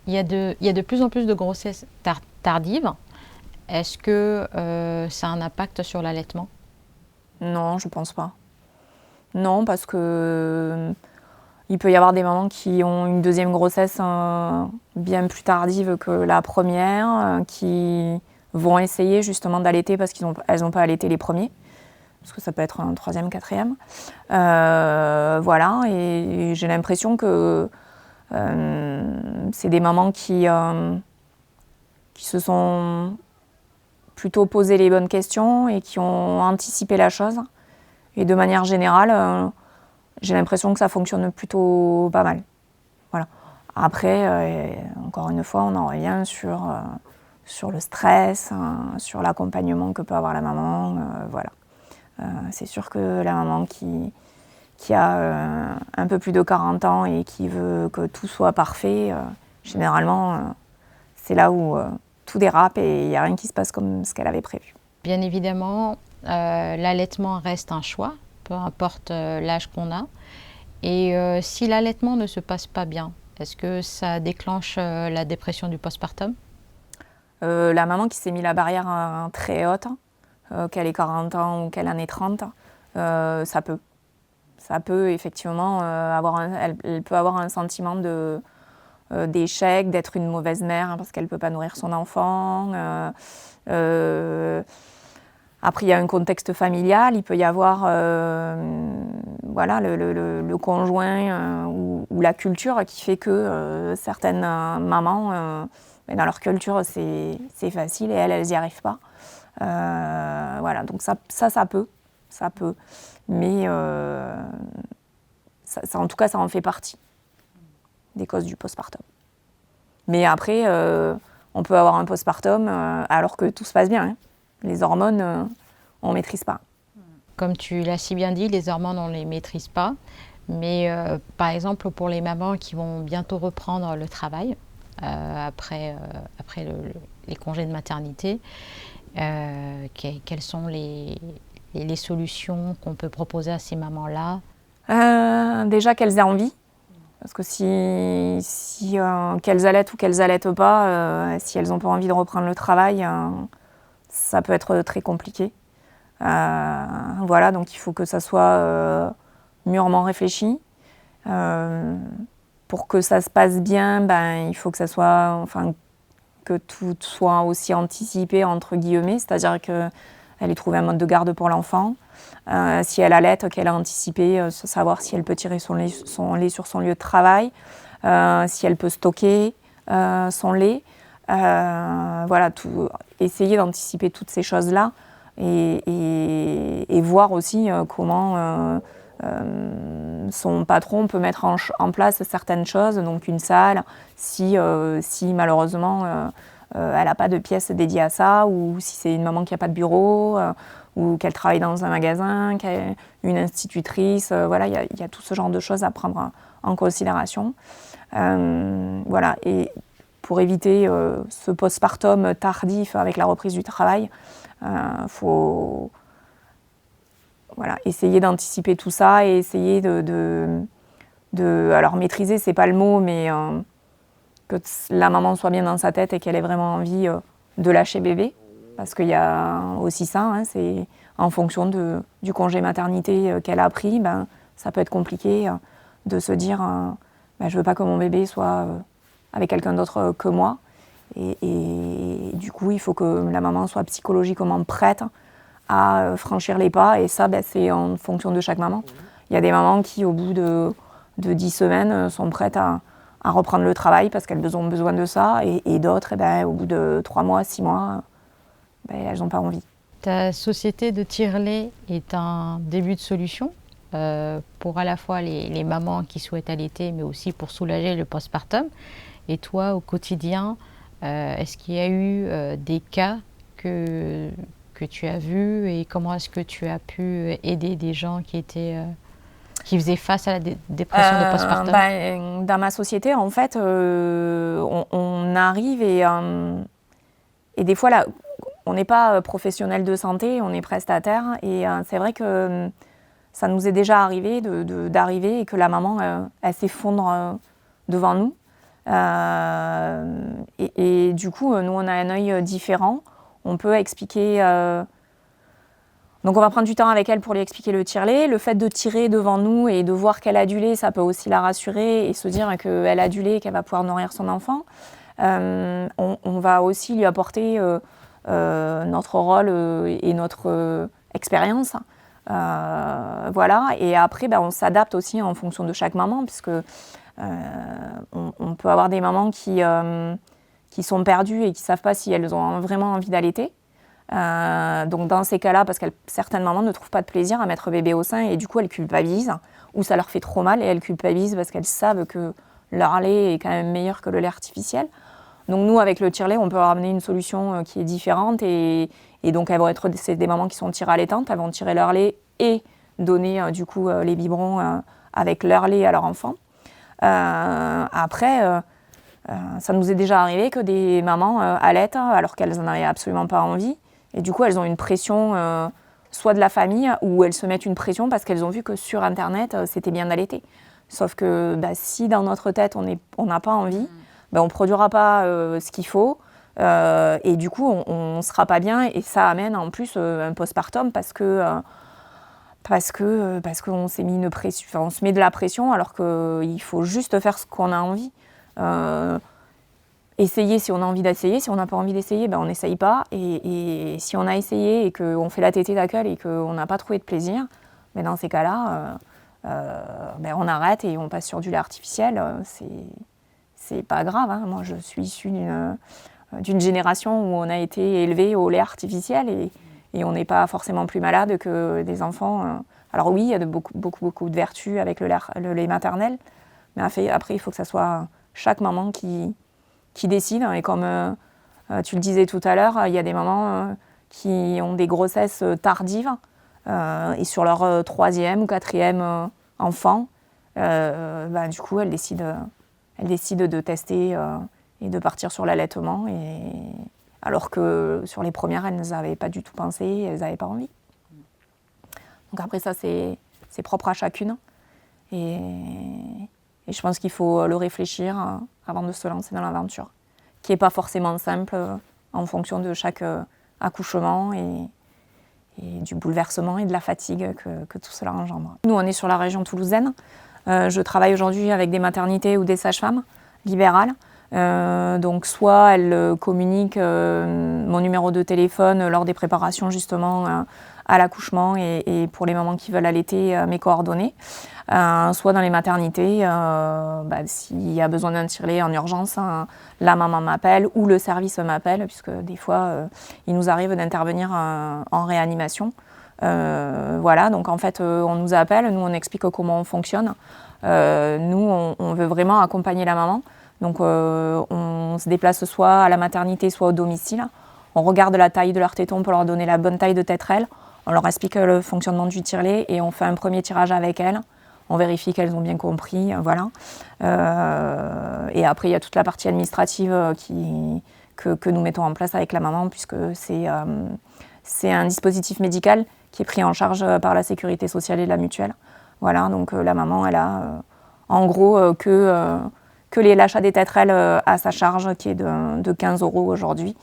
Il y a de plus en plus de grossesses tardives. Est-ce que ça a un impact sur l'allaitement? Non, je pense pas. Non, parce que il peut y avoir des mamans qui ont une deuxième grossesse bien plus tardive que la première, qui vont essayer justement d'allaiter parce qu'elles n'ont pas allaité les premiers, parce que ça peut être un troisième, quatrième. Voilà, et j'ai l'impression que c'est des mamans qui se sont plutôt posé les bonnes questions et qui ont anticipé la chose. Et de manière générale, j'ai l'impression que ça fonctionne plutôt pas mal. Voilà. Après, encore une fois, on en revient sur le stress, sur l'accompagnement que peut avoir la maman. Voilà. C'est sûr que la maman qui a un peu plus de 40 ans et qui veut que tout soit parfait, généralement, c'est là où tout dérape et il n'y a rien qui se passe comme ce qu'elle avait prévu. Bien évidemment, l'allaitement reste un choix, peu importe l'âge qu'on a. Et si l'allaitement ne se passe pas bien, est-ce que ça déclenche la dépression du postpartum? La maman qui s'est mis la barrière très haute, qu'elle ait 40 ans ou qu'elle en ait 30, ça peut. Ça peut effectivement elle peut avoir un sentiment d'échec, d'être une mauvaise mère parce qu'elle ne peut pas nourrir son enfant. Après, il y a un contexte familial, il peut y avoir voilà, le conjoint ou la culture qui fait que certaines mamans, dans leur culture, c'est facile et elles n'y arrivent pas. Voilà, donc ça peut. Ça peut. Mais en tout cas, ça en fait partie des causes du postpartum. Mais après, on peut avoir un postpartum alors que tout se passe bien. Hein. Les hormones, on ne maîtrise pas. Comme tu l'as si bien dit, les hormones, on ne les maîtrise pas. Mais par exemple, pour les mamans qui vont bientôt reprendre le travail, après les congés de maternité, quelles sont les solutions qu'on peut proposer à ces mamans-là? Déjà qu'elles aient envie. Parce que qu'elles allaitent ou qu'elles allaitent pas, si elles n'ont pas envie de reprendre le travail, ça peut être très compliqué. Voilà, donc il faut que ça soit mûrement réfléchi. Pour que ça se passe bien, il faut que ça soit, enfin, que tout soit aussi anticipé entre guillemets, c'est-à-dire qu'elle ait trouvé un mode de garde pour l'enfant. Si elle allait, qu'elle a anticipé, savoir si elle peut tirer son lait sur son lieu de travail, si elle peut stocker son lait. Voilà, essayer d'anticiper toutes ces choses-là et voir aussi comment son patron peut mettre en place certaines choses, donc une salle, si malheureusement elle n'a pas de pièce dédiée à ça, ou si c'est une maman qui n'a pas de bureau, ou qu'elle travaille dans un magasin, qu'elle est une institutrice. Voilà, il y a tout ce genre de choses à prendre en considération. Voilà, et pour éviter ce postpartum tardif avec la reprise du travail, faut essayer d'anticiper tout ça et essayer alors maîtriser, c'est pas le mot, mais que la maman soit bien dans sa tête et qu'elle ait vraiment envie de lâcher bébé. Parce qu'il y a aussi ça, hein, c'est en fonction du congé maternité qu'elle a pris, ça peut être compliqué de se dire je ne veux pas que mon bébé soit avec quelqu'un d'autre que moi. Et du coup, il faut que la maman soit psychologiquement prête à franchir les pas. Et ça, c'est en fonction de chaque maman. Il y a des mamans qui, au bout de 10 semaines, sont prêtes à reprendre le travail parce qu'elles ont besoin de ça. Et d'autres, au bout de 3 mois, 6 mois, elles n'ont pas envie. Ta société de tire-lait est un début de solution pour à la fois les mamans qui souhaitent allaiter, mais aussi pour soulager le postpartum. Et toi, au quotidien, est-ce qu'il y a eu des cas que tu as vus et comment est-ce que tu as pu aider des gens qui faisaient face à la dépression de postpartum? Dans ma société, en fait, on arrive et des fois, là, on n'est pas professionnel de santé, on est prestataire. Et c'est vrai que ça nous est déjà arrivé d'arriver et que la maman, elle s'effondre devant nous. Et du coup, nous, on a un œil différent. On peut expliquer... Donc on va prendre du temps avec elle pour lui expliquer le tire-lait. Le fait de tirer devant nous et de voir qu'elle a du lait, ça peut aussi la rassurer et se dire qu'elle a du lait et qu'elle va pouvoir nourrir son enfant. On va aussi lui apporter notre rôle et notre expérience. Voilà. Et après, on s'adapte aussi en fonction de chaque maman, puisque on peut avoir des mamans qui sont perdues et qui ne savent pas si elles ont vraiment envie d'allaiter. Donc dans ces cas-là, parce que certaines mamans ne trouvent pas de plaisir à mettre bébé au sein et du coup elles culpabilisent, ou ça leur fait trop mal et elles culpabilisent parce qu'elles savent que leur lait est quand même meilleur que le lait artificiel. Donc nous, avec le tire-lait, on peut ramener une solution qui est différente et donc elles vont être des mamans qui sont tirées-allaitantes, elles vont tirer leur lait et donner du coup les biberons avec leur lait à leur enfant. Après, ça nous est déjà arrivé que des mamans allaitent alors qu'elles n'en avaient absolument pas envie. Et du coup, elles ont une pression, soit de la famille, ou elles se mettent une pression parce qu'elles ont vu que sur Internet, c'était bien d'allaiter. Sauf que si dans notre tête, on n'a pas envie, on ne produira pas ce qu'il faut. Et du coup, on ne sera pas bien. Et ça amène en plus un postpartum parce qu'on s'est mis une pression, on se met de la pression alors qu'il faut juste faire ce qu'on a envie. Essayer si on a envie d'essayer, si on n'a pas envie d'essayer, on n'essaye pas. Et si on a essayé et qu'on fait la tétée d'accueil et qu'on n'a pas trouvé de plaisir, dans ces cas-là, on arrête et on passe sur du lait artificiel. C'est pas grave. Hein. Moi, je suis issue d'une génération où on a été élevé au lait artificiel et on n'est pas forcément plus malade que des enfants. Alors oui, il y a beaucoup de vertus avec le lait maternel, mais après, il faut que ça soit chaque maman qui décide. Et comme tu le disais tout à l'heure, il y a des mamans qui ont des grossesses tardives et sur leur 3e ou 4e enfant, du coup, elles décident de tester et de partir sur l'allaitement. Alors que sur les premières, elles n'avaient pas du tout pensé, elles n'avaient pas envie. Donc après ça, c'est propre à chacune. Et je pense qu'il faut le réfléchir avant de se lancer dans l'aventure, qui n'est pas forcément simple en fonction de chaque accouchement et du bouleversement et de la fatigue que tout cela engendre. Nous, on est sur la région toulousaine. Je travaille aujourd'hui avec des maternités ou des sages-femmes libérales. Donc soit elles communiquent mon numéro de téléphone lors des préparations justement à l'accouchement et pour les mamans qui veulent allaiter, mes coordonnées. Soit dans les maternités, s'il y a besoin d'un tire-lait en urgence, la maman m'appelle ou le service m'appelle, puisque des fois, il nous arrive d'intervenir en réanimation. Voilà, donc en fait, on nous appelle, nous on explique comment on fonctionne. Nous, on veut vraiment accompagner la maman. Donc on se déplace soit à la maternité, soit au domicile. On regarde la taille de leur téton pour leur donner la bonne taille de tétrelle. On leur explique le fonctionnement du tire-lait et on fait un premier tirage avec elles. On vérifie qu'elles ont bien compris, voilà. Et après, il y a toute la partie administrative que nous mettons en place avec la maman, puisque c'est un dispositif médical qui est pris en charge par la sécurité sociale et la mutuelle. Voilà, donc la maman, elle a en gros que l'achat des tétrelles à sa charge, qui est de 15 € aujourd'hui.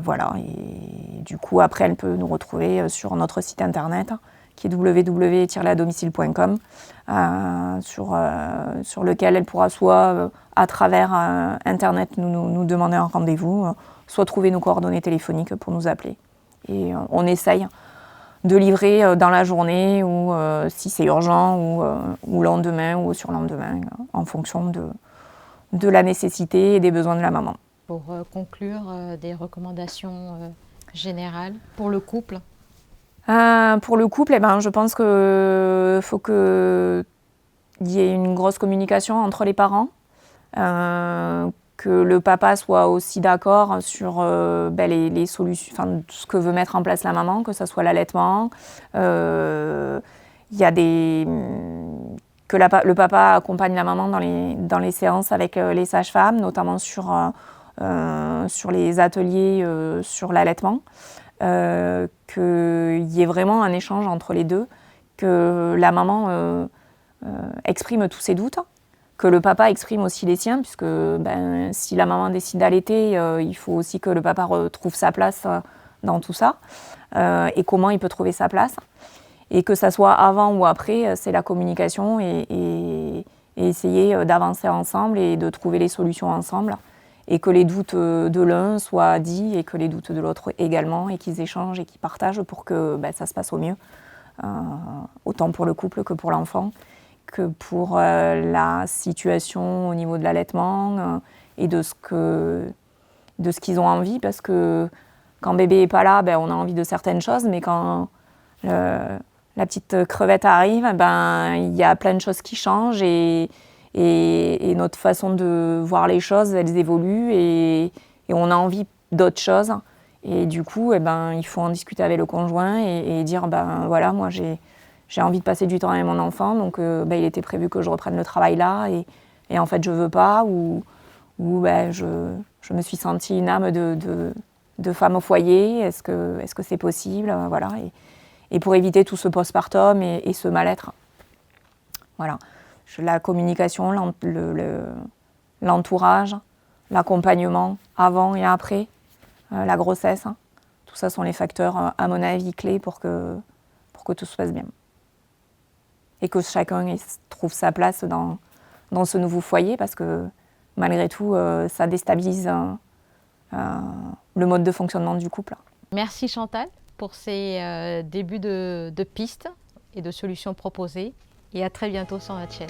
Voilà, et du coup, après, elle peut nous retrouver sur notre site internet, qui est www.tireladomicile.com, sur lequel elle pourra soit à travers internet nous demander un rendez-vous, soit trouver nos coordonnées téléphoniques pour nous appeler. Et on essaye de livrer dans la journée ou si c'est urgent ou lendemain ou surlendemain, en fonction de la nécessité et des besoins de la maman. Pour conclure, des recommandations générales pour le couple? Pour le couple, je pense qu'il faut qu'il y ait une grosse communication entre les parents, que le papa soit aussi d'accord sur les solutions, ce que veut mettre en place la maman, que ce soit l'allaitement. Il y a que le papa accompagne la maman dans les séances avec les sages-femmes, notamment sur les ateliers sur l'allaitement, qu'il y ait vraiment un échange entre les deux, que la maman exprime tous ses doutes, que le papa exprime aussi les siens, puisque ben, si la maman décide d'allaiter, il faut aussi que le papa retrouve sa place dans tout ça, et comment il peut trouver sa place. Et que ça soit avant ou après, c'est la communication et essayer d'avancer ensemble et de trouver les solutions ensemble. Et que les doutes de l'un soient dits et que les doutes de l'autre également, et qu'ils échangent et qu'ils partagent pour que ben, ça se passe au mieux, autant pour le couple que pour l'enfant, que pour la situation au niveau de l'allaitement et de ce qu'ils ont envie, parce que quand bébé n'est pas là, ben, on a envie de certaines choses, mais quand la petite crevette arrive, ben, il y a plein de choses qui changent et notre façon de voir les choses, elles évoluent et on a envie d'autres choses. Et du coup, eh ben, il faut en discuter avec le conjoint et dire, ben voilà, moi j'ai envie de passer du temps avec mon enfant, donc ben, il était prévu que je reprenne le travail là et en fait je veux pas, ou ben, je me suis sentie une âme de femme au foyer, est-ce que c'est possible, voilà. Et pour éviter tout ce postpartum et ce mal-être. Voilà. La communication, l'entourage, l'accompagnement avant et après la grossesse, tout ça sont les facteurs, à mon avis, clés pour que tout se passe bien. Et que chacun trouve sa place dans ce nouveau foyer, parce que malgré tout, ça déstabilise le mode de fonctionnement du couple. Merci Chantal pour ces débuts de pistes et de solutions proposées, et à très bientôt sur notre chaîne.